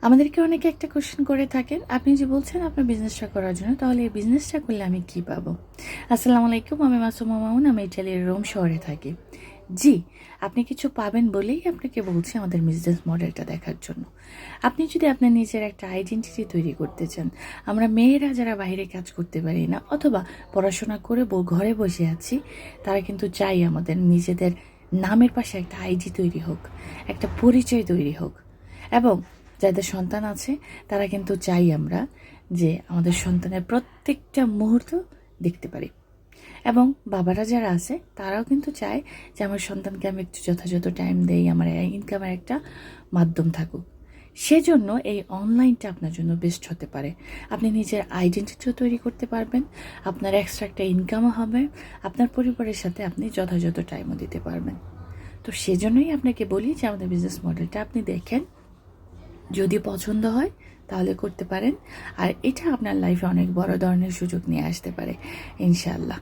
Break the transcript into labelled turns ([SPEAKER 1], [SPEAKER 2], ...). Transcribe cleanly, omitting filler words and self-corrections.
[SPEAKER 1] আমাদেরকে অনেকে একটা কোশ্চেন করে থাকেন, আপনি যে বলছেন আপনার বিজনেসটা করার জন্য, তাহলে এই বিজনেসটা করলে আমি কি পাবো? আসসালামু আলাইকুম, আমি মাসুমা মামুন, আমি ইটালির রোম শহরে থাকি। জি, আপনি কিছু পাবেন বলেই আপনাকে বলছি আমাদের বিজনেস মডেলটা দেখার জন্য। আপনি যদি আপনার নিজের একটা আইডেন্টিটি তৈরি করতে চান, আমরা মেয়েরা যারা বাইরে কাজ করতে পারি না অথবা পড়াশোনা করে ঘরে বসে আছি, তারা কিন্তু চাই আমাদের নিজেদের নামের পাশে একটা আইডি তৈরি হোক, একটা পরিচয় তৈরি হোক। এবং যাদের সন্তান আছে তারা কিন্তু চাই আমরা যে আমাদের সন্তানের প্রত্যেকটা মুহূর্ত দেখতে পারি। এবং বাবারা যারা আছে তারাও কিন্তু চায় যে আমার সন্তানকে আমি একটু যথাযথ টাইম দেই, আমার ইনকামের একটা মাধ্যম থাকুক। সেজন্য এই অনলাইনটা আপনার জন্য বেস্ট হতে পারে। আপনি নিজের আইডেন্টিটিও তৈরি করতে পারবেন, আপনার এক্সট্রা একটা ইনকামও হবে, আপনার পরিবারের সাথে আপনি যথাযথ টাইমও দিতে পারবেন। তো সেজন্যই আপনাকে বলি যে আমাদের বিজনেস মডেলটা আপনি দেখেন, যদি পছন্দ হয় তাহলে করতে পারেন। আর এটা আপনার লাইফে অনেক বড় ধরনের সুযোগ নিয়ে আসতে পারে ইনশাআল্লাহ।